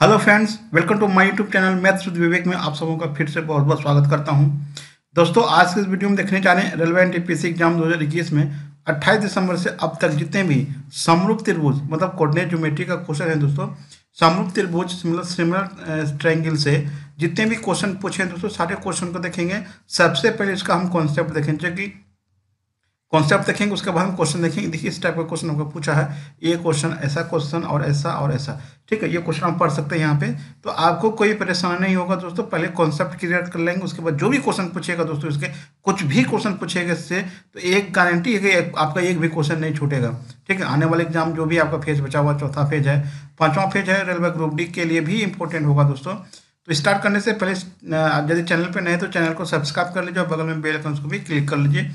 Hello friends, welcome to my YouTube channel maths with Vivek में आप सबों का फिर से बहुत बहुत स्वागत करता हूं। दोस्तों, आज के इस वीडियो में देखने जा रहे हैं रेलेवेंट यूपीएससी एग्जाम 2021 में 28 दिसंबर से अब तक जितने भी समरूप त्रिभुज मतलब कोऑर्डिनेट ज्योमेट्री का क्वेश्चन है दोस्तों, समरूप त्रिभुज मतलब सिमिलर ट्रायंगल से जितने भी क्वेश्चन पूछे हैं दोस्तों, सारे क्वेश्चन को देखेंगे। सबसे पहले इसका हम कॉन्सेप्ट देखेंगे कि कॉन्सेप्ट देखेंगे, उसके बाद हम क्वेश्चन देखेंगे। देखिए, इस टाइप का क्वेश्चन हमको पूछा है, ये क्वेश्चन ऐसा क्वेश्चन और ऐसा और ऐसा, ठीक है। ये क्वेश्चन हम पढ़ सकते हैं यहाँ पे, तो आपको कोई परेशानी नहीं होगा दोस्तों। पहले कॉन्सेप्ट क्लियर कर लेंगे, उसके बाद जो भी क्वेश्चन पूछेगा दोस्तों, इसके कुछ भी क्वेश्चन पूछेगा इससे, तो एक गारंटी है कि आपका एक भी क्वेश्चन नहीं छूटेगा, ठीक है। आने वाले एग्जाम जो भी आपका फेज बचा हुआ, चौथा फेज है, पांचवा फेज है, रेलवे ग्रुप डी के लिए भी इंपॉर्टेंट होगा दोस्तों। तो स्टार्ट करने से पहले यदि चैनल पर नए तो चैनल को सब्सक्राइब कर लीजिए और बगल में बेल आइकन उसको भी क्लिक कर लीजिए,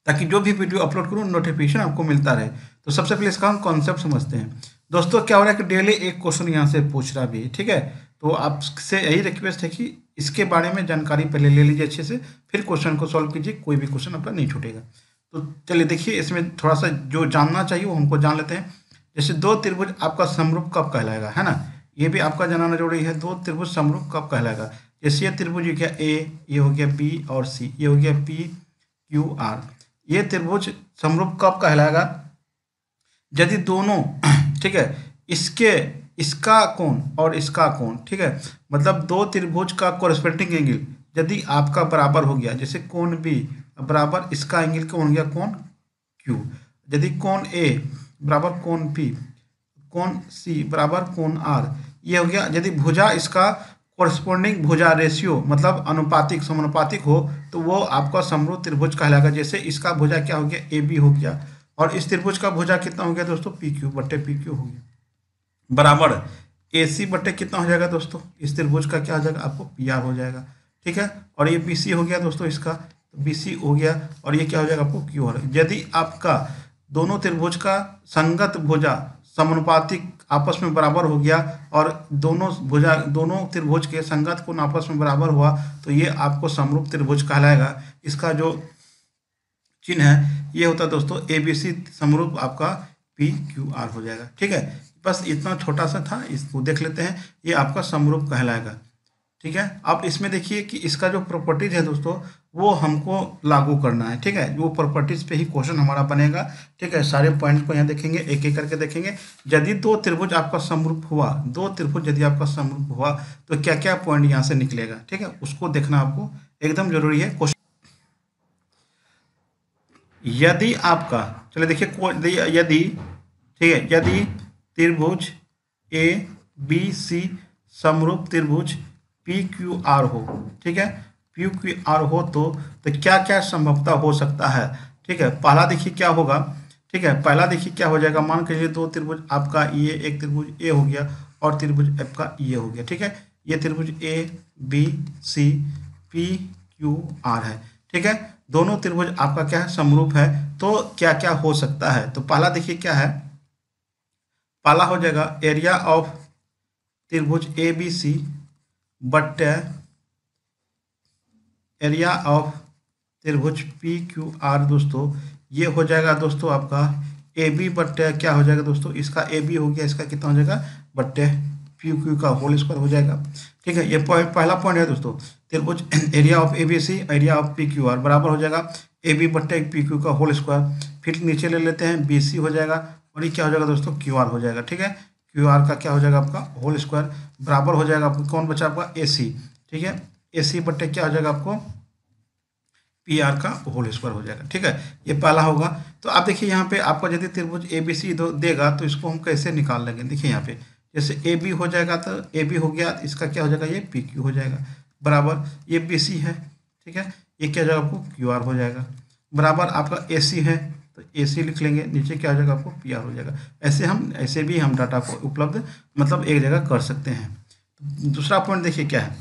ताकि जो भी वीडियो अपलोड करूँ नोटिफिकेशन आपको मिलता रहे। तो सबसे पहले इसका हम कॉन्सेप्ट समझते हैं दोस्तों। क्या हो रहा है कि डेली एक क्वेश्चन यहाँ से पूछ रहा भी, ठीक है। तो आपसे यही रिक्वेस्ट है कि इसके बारे में जानकारी पहले ले लीजिए अच्छे से, फिर क्वेश्चन को सॉल्व कीजिए, कोई भी क्वेश्चन आपका नहीं छूटेगा। तो चलिए देखिए, इसमें थोड़ा सा जो जानना चाहिए वो हमको जान लेते हैं। जैसे दो त्रिभुज आपका समरूप कब कहलाएगा, है ना, ये भी आपका जानना जरूरी है। दो त्रिभुज समरूप कब कहलाएगा? जैसे ये त्रिभुज हो गया ए, ये हो गया बी और सी, ये हो गया पी क्यू आर। ये त्रिभुज समरूप कब कहलाएगा? यदि दोनों ठीक है, इसका कोण और इसका कोण, ठीक है, मतलब दो त्रिभुज का कोरस्पेंडिंग एंगल यदि आपका बराबर हो गया, जैसे कोण बी बराबर इसका एंगल कौन हो गया, कोण क्यू। यदि कोण ए बराबर कोण पी, कोण सी बराबर कोण आर, ये हो गया। यदि भुजा इसका कोरस्पोंडिंग भुजा रेशियो मतलब अनुपातिक समानुपातिक हो, तो वो आपका समरूप त्रिभुज कहलाएगा। जैसे इसका भुजा क्या हो गया, ए बी हो गया, और इस त्रिभुज का भुजा कितना हो गया दोस्तों, पी क्यू बट्टे पी क्यू हो गया, बराबर ए सी बट्टे कितना हो जाएगा दोस्तों, इस त्रिभुज का क्या हो जाएगा, आपको पी आर हो जाएगा, ठीक है। और ये बी सी हो गया दोस्तों, इसका बी सी हो गया, और ये क्या हो जाएगा आपको क्यू आर। यदि आपका दोनों त्रिभुज का संगत भुजा समानुपातिक आपस में बराबर हो गया, और दोनों त्रिभुज के संगत कोण आपस में बराबर हुआ, तो ये आपको समरूप त्रिभुज कहलाएगा। इसका जो चिन्ह है ये होता है दोस्तों ए बी सी, समरूप आपका पी क्यू आर हो जाएगा, ठीक है। बस इतना छोटा सा था, इसको देख लेते हैं, ये आपका समरूप कहलाएगा, ठीक है। अब इसमें देखिए कि इसका जो प्रॉपर्टीज है दोस्तों, वो हमको लागू करना है, ठीक है। वो प्रॉपर्टीज पे ही क्वेश्चन हमारा बनेगा, ठीक है। सारे पॉइंट को यहाँ देखेंगे, एक एक करके देखेंगे। यदि दो त्रिभुज आपका समरूप हुआ, दो त्रिभुज यदि आपका समरूप हुआ, तो क्या क्या पॉइंट यहाँ से निकलेगा, ठीक है, उसको देखना आपको एकदम जरूरी है। क्वेश्चन यदि आपका, चलिए देखिए, यदि ठीक है, यदि त्रिभुज ए बी सी समरूप त्रिभुज पी क्यू आर हो, ठीक है, पी क्यू आर हो, तो क्या क्या संभवता हो सकता है, ठीक है। पहला देखिए क्या होगा, ठीक है, पहला देखिए क्या हो जाएगा। मान के चलिए दो त्रिभुज आपका ये एक त्रिभुज ए हो गया और त्रिभुज आपका ये हो गया, ठीक है। ये त्रिभुज A B C P Q R है, ठीक है। दोनों त्रिभुज आपका क्या है, समरूप है। तो क्या क्या हो सकता है, तो पहला देखिए क्या है, पहला हो जाएगा एरिया ऑफ त्रिभुज ए बी सी बट्टे एरिया ऑफ त्रिभुज पी क्यू आर दोस्तों, ये हो जाएगा दोस्तों आपका ए बी बट्टे क्या हो जाएगा दोस्तों, इसका ए बी हो गया, इसका कितना हो जाएगा, बट्टे पी क्यू का होल स्क्वायर हो जाएगा, ठीक है। ये पहला पॉइंट है दोस्तों, त्रिभुज area of A B C area of P Q R बराबर हो जाएगा ए बी बट्टे पी क्यू का होल स्क्वायर। फिर नीचे ले लेते हैं, बी सी हो जाएगा, और ये क्या हो जाएगा दोस्तों, क्यू आर हो जाएगा, ठीक है। क्यू आर का क्या हो जाएगा आपका होल स्क्वायर, बराबर हो जाएगा आपको कौन बचा आपका ए सी, ठीक है। ए सी बट्टे क्या हो जाएगा आपको पी आर का होल स्क्वायर हो जाएगा, ठीक है। ये पहला होगा। तो आप देखिए यहाँ पे आपको यदि त्रिभुज ए बी सी देगा, तो इसको हम कैसे निकाल लेंगे। देखिए यहाँ पे जैसे ए बी हो जाएगा, तो ए बी हो गया, इसका क्या हो जाएगा, ये पी क्यू हो जाएगा, बराबर ये बी सी है, ठीक है। ये क्या हो जाएगा आपको क्यू आर हो जाएगा, बराबर आपका ए सी है, तो ए सी लिख लेंगे, नीचे क्या हो जाएगा आपको पी आर हो जाएगा। ऐसे भी हम डाटा को उपलब्ध मतलब एक जगह कर सकते हैं। तो दूसरा पॉइंट देखिए क्या है,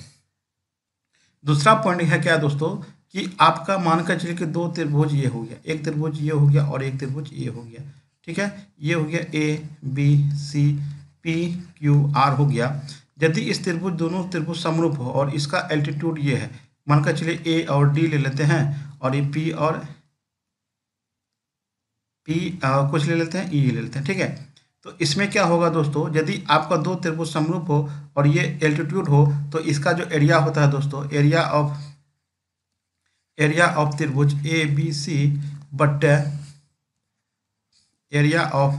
दूसरा पॉइंट है क्या दोस्तों, कि आपका मान कर चलिए कि दो त्रिभुज ये हो गया, एक त्रिभुज ये हो गया और एक त्रिभुज ये हो गया, ठीक है। ये हो गया A B C P Q R हो गया। यदि इस त्रिभुज दोनों त्रिभुज समरूप हो और इसका एल्टीट्यूड ये है, मान कर चलिए ए और डी ले लेते हैं, और ये पी और कुछ ले लेते हैं, ई ले लेते हैं, ठीक है। तो इसमें क्या होगा दोस्तों, यदि आपका दो त्रिभुज समरूप हो और ये एल्टीट्यूड हो तो इसका जो एरिया होता है दोस्तों, एरिया ऑफ त्रिभुज ए बी सी बट्टे area of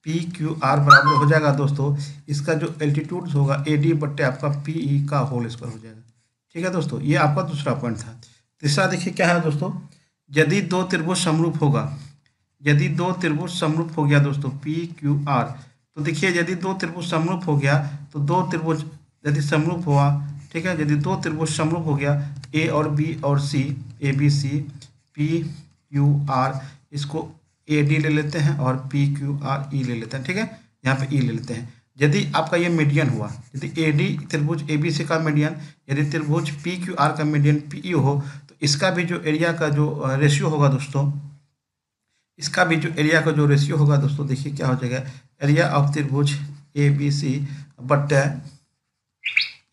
P Q R बराबर हो जाएगा दोस्तों, इसका जो एल्टीट्यूड होगा ए डी बट्टे आपका पी ई का होल स्क्वायर हो जाएगा। ठीक है दोस्तों, ये आपका दूसरा पॉइंट था। तीसरा देखिए क्या है दोस्तों, यदि दो त्रिभुज समरूप होगा, यदि दो त्रिभुज समरूप हो गया दोस्तों पी क्यू आर, तो देखिए यदि दो त्रिभुज समरूप हो गया तो दो त्रिभुज यदि समरूप हुआ, ठीक है, यदि दो त्रिभुज समरूप हो गया ए और बी और C, A B C P Q R, इसको ए डी ले लेते हैं और पी क्यू आर ई ले लेते हैं। ठीक है, यहाँ पे ई ले लेते हैं। यदि आपका ये मीडियन हुआ, यदि ए डी त्रिभुज ए बी सी का मीडियन, यदि त्रिभुज पी क्यू आर का मीडियन पी ई हो, तो इसका भी जो एरिया का जो रेशियो होगा दोस्तों, इसका भी जो एरिया का जो रेशियो होगा दोस्तों, देखिए क्या हो जाएगा, एरिया ऑफ त्रिभुज ए बी सी बट्टे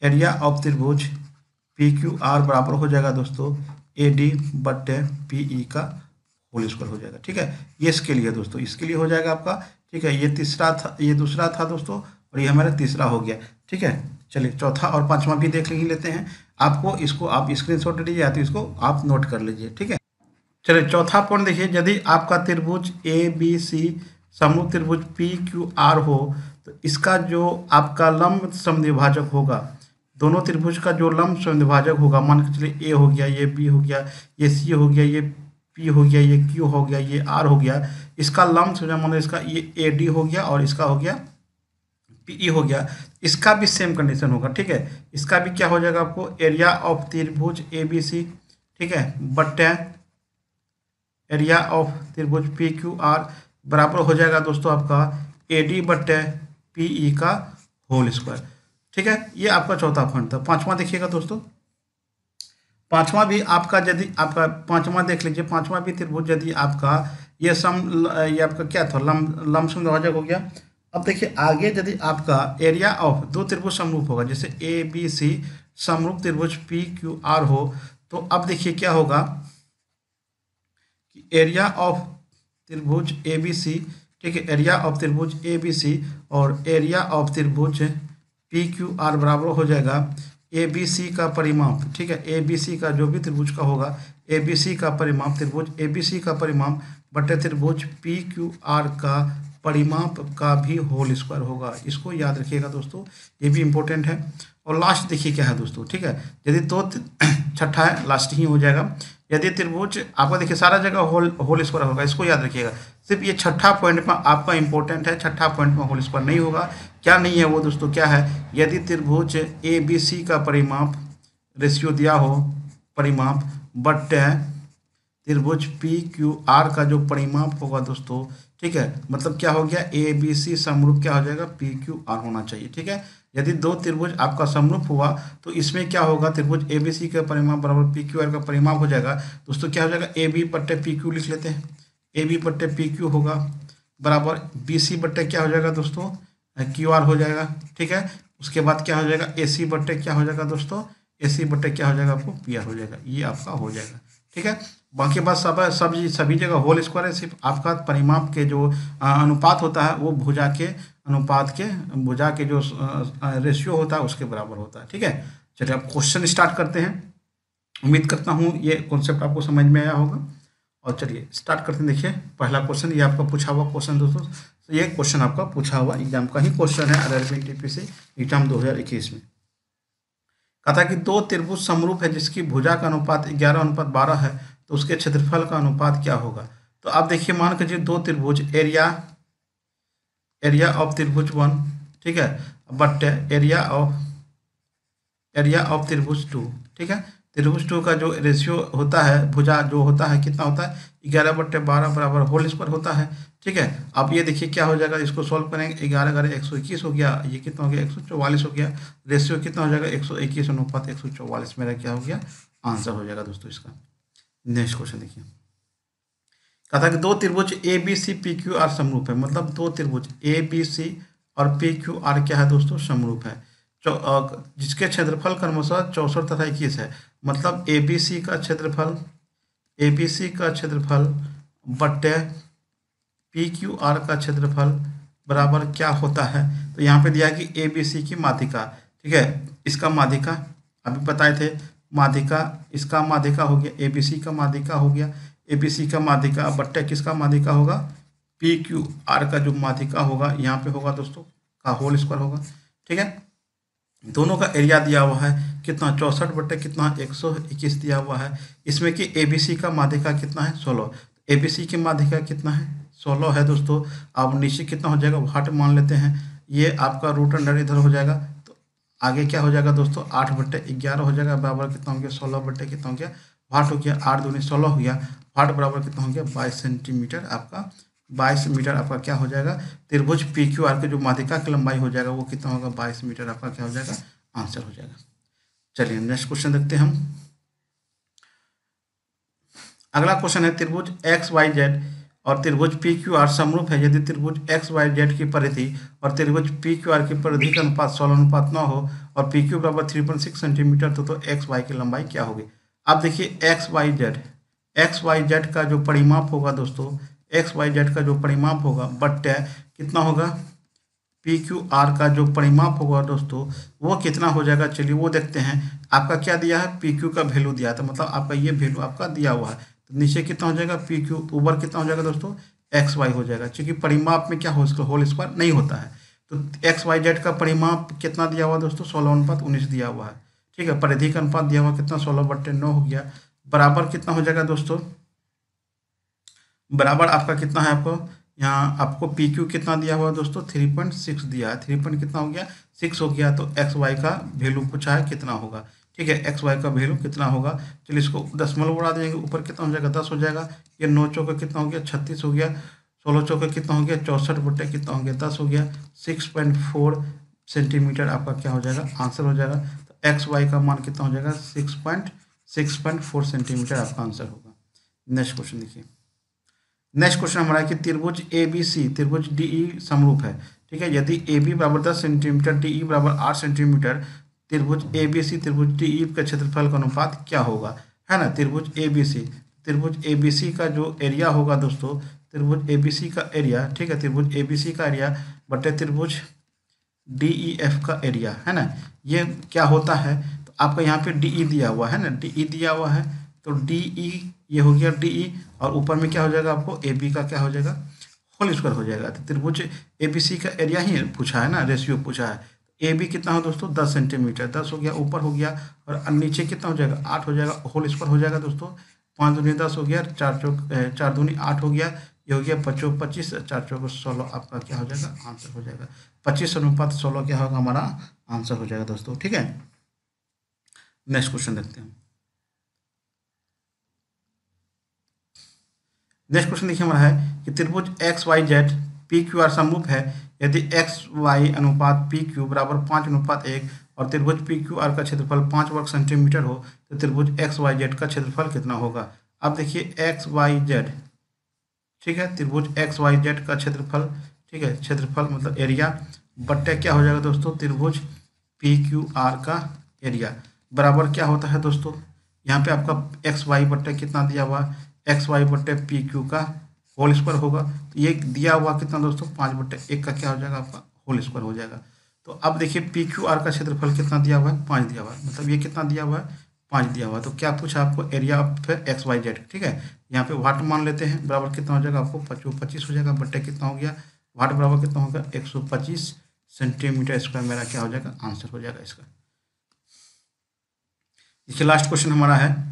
एरिया ऑफ त्रिभुज पी क्यू आर बराबर हो जाएगा दोस्तों ए डी बट्टे पी ई का होल स्क्वायर हो जाएगा। ठीक है, ये इसके लिए दोस्तों, इसके लिए हो जाएगा आपका। ठीक है, ये तीसरा था, ये दूसरा था दोस्तों, और ये हमारा तीसरा हो गया। ठीक है, चलिए चौथा और पांचवा भी देख ही लेते हैं। आपको इसको आप स्क्रीनशॉट ले लीजिए, तो इसको आप नोट कर लीजिए। ठीक है, चलिए चौथा पॉइंट देखिए, यदि आपका त्रिभुज ए बी सी समरूप त्रिभुज पी क्यू आर हो, तो इसका जो आपका लंब समद्विभाजक होगा, दोनों त्रिभुज का जो लंब समद्विभाजक होगा, मान के चलिए ए हो गया, ये बी हो गया, ये सी हो गया, ये पी हो गया, ये क्यू हो गया, ये आर हो गया, इसका लंब समझा, मान लो इसका ये ए डी हो गया और इसका हो गया पी ई हो गया, इसका भी सेम कंडीशन होगा। ठीक है, इसका भी क्या हो जाएगा आपको, एरिया ऑफ त्रिभुज ए बी सी, ठीक है, बट्टे एरिया ऑफ त्रिभुज पी क्यू आर बराबर हो जाएगा दोस्तों आपका ए डी बट्टे पी ई का होल स्क्वायर। ठीक है, ये आपका चौथा पॉइंट था। पांचवा देखिएगा दोस्तों, पांचवा भी आपका, यदि आपका पांचवा देख लीजिए, पांचवा भी त्रिभुज यदि आपका ये ये आपका क्या था, लंब समद्विभाजक हो गया। अब देखिए आगे, यदि आपका एरिया ऑफ दो त्रिभुज समरूप होगा, जैसे ए बी सी समरूप त्रिभुज पी क्यू आर हो, तो अब देखिए क्या होगा कि एरिया ऑफ त्रिभुज ए बी सी, ठीक है, एरिया ऑफ त्रिभुज ए बी सी और एरिया ऑफ त्रिभुज पी क्यू आर बराबर हो जाएगा ए बी सी का परिमाप। ठीक है, ए बी सी का जो भी त्रिभुज का होगा, ए बी सी का परिमाप, त्रिभुज ए बी सी का परिमाप बटे त्रिभुज पी क्यू आर का परिमाप का भी होल स्क्वायर होगा। इसको याद रखिएगा दोस्तों, ये भी इंपॉर्टेंट है। और लास्ट देखिए क्या है दोस्तों, ठीक है, यदि दो छठा है, लास्ट ही हो जाएगा, यदि त्रिभुज आपका देखिए सारा जगह होल स्क्वायर होगा, इसको याद रखिएगा। सिर्फ ये छठा पॉइंट में आपका इंपॉर्टेंट है, छठा पॉइंट में होल स्क्वायर नहीं होगा। क्या नहीं है वो दोस्तों, क्या है, यदि त्रिभुज ए बी सी का परिमाप रेशियो दिया हो, परिमाप बट्टे त्रिभुज पी क्यू आर का जो परिमाप होगा दोस्तों, ठीक है, मतलब क्या हो गया, ए बी सी समरूप क्या हो जाएगा, पी क्यू आर होना चाहिए। ठीक है, यदि दो त्रिभुज आपका समरूप हुआ तो इसमें क्या होगा, त्रिभुज ए बी सी का परिमाप बराबर पी क्यू आर का परिमाप हो जाएगा दोस्तों। क्या हो जाएगा, ए बी बट्टे पी क्यू लिख लेते हैं, ए बी बट्टे पी क्यू होगा बराबर बी सी बट्टे क्या हो जाएगा दोस्तों, क्यू आर हो जाएगा। ठीक है, उसके बाद क्या हो जाएगा, ए सी बट्टे क्या हो जाएगा दोस्तों, ए सी बट्टे क्या हो जाएगा आपको, पी आर हो जाएगा। ये आपका हो जाएगा। ठीक है, बाकी बात सभी जगह होल स्क्वायर है, सिर्फ आपका परिमाप के जो अनुपात होता है वो भुजा के अनुपात के भुजा के जो रेशियो होता है उसके बराबर होता है। ठीक है, चलिए अब क्वेश्चन स्टार्ट करते हैं। उम्मीद करता हूँ ये कॉन्सेप्ट आपको समझ में आया होगा, और चलिए स्टार्ट करते हैं। देखिए पहला क्वेश्चन, ये आपका पूछा हुआ क्वेश्चन दोस्तों, तो ये क्वेश्चन आपका पूछा हुआ एग्जाम का ही क्वेश्चन है, RRBNTPC एग्जाम 2021 में। कहा था कि दो त्रिभुज समरूप है जिसकी भुजा का अनुपात 11:12 है, तो उसके क्षेत्रफल का अनुपात क्या होगा। तो आप देखिए, मान के दो त्रिभुज, एरिया ऑफ त्रिभुज 1, ठीक है, बट एरिया ऑफ त्रिभुज 2, ठीक है, त्रिभुज 2 का जो रेशियो होता है, भुजा जो होता है कितना होता है, 11/12 बराबर होल स्क्वायर होता है। ठीक है, अब ये देखिए क्या हो जाएगा, इसको सॉल्व करेंगे, 11×121 हो गया, ये कितना हो गया, 144 हो गया, रेशियो कितना हो जाएगा, 121 अनुपात 144 मेरा क्या हो गया, आंसर हो जाएगा दोस्तों इसका। नेक्स्ट क्वेश्चन देखिए, कहा था कि दो त्रिभुज A B C P Q R समरूप है, मतलब दो त्रिभुज ए बी सी और पी क्यू आर क्या है दोस्तों, समरूप है, जिसके क्षेत्रफल क्रमशः 64 तथा 21 है। मतलब ए बी सी का क्षेत्रफल बट्टे पी क्यू आर का क्षेत्रफल बराबर क्या होता है। तो यहाँ पे दिया है कि ए बी सी की माध्यिका, ठीक है, इसका माध्यिका अभी बताए थे, माध्यिका, इसका माध्यिका हो गया, ए बी सी का माध्यिका हो गया, ए बी सी का माध्यिका बट्टे किसका माध्यिका होगा, पी क्यू आर का जो माध्यिका होगा यहाँ पे होगा दोस्तों, का होल स्क्वायर होगा, ठीक है। दोनों का एरिया दिया हुआ है कितना, 64 बट्टे कितना, 121 दिया हुआ है। इसमें कि ए बी सी का माध्यिका कितना है, 16। ए बी सी की माध्यिका कितना है, 16 है दोस्तों। अब नीचे कितना हो जाएगा, वाट मान लेते हैं, ये आपका रूट अंडर इधर हो जाएगा, तो आगे क्या हो जाएगा दोस्तों, 8 बट्टे 11 हो जाएगा, बराबर कितना हो गया, 16 बट्टे कितना हो गया, वाट हो गया, 8 दूनी 16 हो गया, वाट बराबर कितना हो गया, 22 सेंटीमीटर आपका, 22 मीटर आपका क्या हो जाएगा, त्रिभुज पी क्यू आर के जो माध्यिका की लंबाई हो जाएगा वो कितना होगा, 22 मीटर आपका क्या हो जाएगा, आंसर हो जाएगा। चलिए नेक्स्ट क्वेश्चन देखते हैं हम। अगला क्वेश्चन है, त्रिभुज एक्स वाई जेड और त्रिभुज पी क्यू आर समरूप है यदि त्रिभुज एक्स वाई जेड की परिधि और त्रिभुज पी क्यू आर की परिधि का अनुपात 16:9 हो और पी क्यू बराबर 3.6 सेंटीमीटर तो एक्स वाई की लंबाई क्या होगी। अब देखिए एक्स वाई जेड का जो परिमाप होगा दोस्तों, एक्स वाई जेड का जो परिमाप होगा बट्टे कितना होगा, पी क्यू आर का जो परिमाप होगा दोस्तों वो कितना हो जाएगा, चलिए वो देखते हैं। आपका क्या दिया है, पी क्यू का वैल्यू दिया था, मतलब आपका ये वैल्यू आपका दिया हुआ है, तो नीचे कितना हो जाएगा, पी क्यू, ऊपर कितना हो जाएगा दोस्तों, एक्स वाई हो जाएगा, क्योंकि परिमाप में क्या हो, होल स्क्वायर नहीं होता है। तो एक्स वाई जेड का परिमाप कितना दिया हुआ दोस्तों, 16:19 दिया हुआ है, ठीक है। परिधि का अनुपात दिया हुआ कितना, 16/9 हो गया, बराबर कितना हो जाएगा दोस्तों, बराबर आपका कितना है, आपको यहाँ आपको पी क्यू कितना दिया हुआ है दोस्तों, 3.6 दिया है, 3 पॉइंट कितना हो गया, 6 हो गया, तो एक्स वाई का वैल्यू पूछा है कितना होगा, ठीक है, एक्स वाई का वैल्यू कितना होगा। चलिए इसको दशमलव उड़ा देंगे, ऊपर कितना हो जाएगा, 10 हो जाएगा, ये 9 चौका कितना हो गया, 36 हो गया, 16 चौका कितना हो गया, 64 बट्टे कितना हो गया, 10 हो गया, 6.4 सेंटीमीटर आपका क्या हो जाएगा, आंसर हो जाएगा। तो एक्स वाई का मान कितना हो जाएगा, 6.4 सेंटीमीटर आपका आंसर होगा। नेक्स्ट क्वेश्चन देखिए, नेक्स्ट क्वेश्चन हमारा है कि त्रिभुज ए बी सी त्रिभुज डी ई समरूप है, ठीक है, यदि ए बी बराबर 10 सेंटीमीटर, डी ई बराबर 8 सेंटीमीटर, त्रिभुज ए बी सी त्रिभुज डी ई का क्षेत्रफल का अनुपात क्या होगा, है ना। त्रिभुज ए बी सी का जो एरिया होगा दोस्तों, त्रिभुज ए बी सी का एरिया, ठीक है, त्रिभुज ए बी सी का एरिया बटे त्रिभुज डी ई एफ का एरिया, है ना, ये क्या होता है। तो आपका यहाँ पे डी ई दिया हुआ है ना, डी ई दिया हुआ है, तो डी ई ये हो गया डी ई, और ऊपर में क्या हो जाएगा, आपको ए बी का क्या हो जाएगा, होल स्क्वायर हो जाएगा। तो त्रिभुज ए बी सी का एरिया ही पूछा है ना, रेशियो पूछा है। ए बी कितना हो दोस्तों, 10 सेंटीमीटर, 10 हो गया, ऊपर हो गया, और नीचे कितना हो जाएगा, 8 हो जाएगा, होल स्क्वायर हो जाएगा दोस्तों। 5 दूनी 10 हो गया, 4 दूनी 8 हो गया, ये हो गया 25, 4 चौक 16 आपका क्या हो जाएगा, आंसर हो जाएगा। 25:16 क्या होगा, हमारा आंसर हो जाएगा दोस्तों, ठीक है। नेक्स्ट क्वेश्चन देखते हैं। नेक्स्ट क्वेश्चन देखिए हमारा है कि त्रिभुज X Y Z P Q R समरूप है यदि एक्स वाई अनुपात पी क्यू बराबर 5:1 और त्रिभुज पी क्यू आर का क्षेत्रफल 5 वर्ग सेंटीमीटर हो तो त्रिभुज एक्स वाई जेड का क्षेत्रफल कितना होगा। अब देखिए एक्स वाई जेड, ठीक है, त्रिभुज एक्स वाई जेड का क्षेत्रफल, ठीक है, क्षेत्रफल मतलब एरिया बट्टे क्या हो जाएगा दोस्तों, त्रिभुज पी क्यू आर का एरिया बराबर क्या होता है दोस्तों, यहाँ पे आपका एक्स वाई बट्टे कितना दिया हुआ, एक्स वाई बट्टे पी क्यू का होल स्क्वायर होगा, तो ये दिया हुआ कितना दोस्तों, 5/1 का क्या हो जाएगा, आपका होल स्क्वायर हो जाएगा। तो अब देखिए पी क्यू आर का क्षेत्रफल कितना दिया हुआ है, 5 दिया हुआ है, मतलब ये कितना दिया हुआ है, 5 दिया हुआ है। तो क्या पूछा आपको, area of X Y Z, ठीक है, यहाँ पे वाट मान लेते हैं, बराबर कितना हो जाएगा, आपको 25 हो जाएगा, बट्टे कितना हो गया, वाट बराबर कितना होगा, 125 सेंटीमीटर स्क्वायर मेरा क्या हो जाएगा, आंसर हो जाएगा इसका। इसके लास्ट क्वेश्चन हमारा है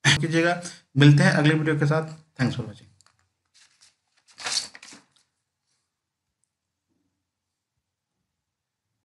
कीजिएगा। मिलते हैं अगले वीडियो के साथ। Thanks for watching.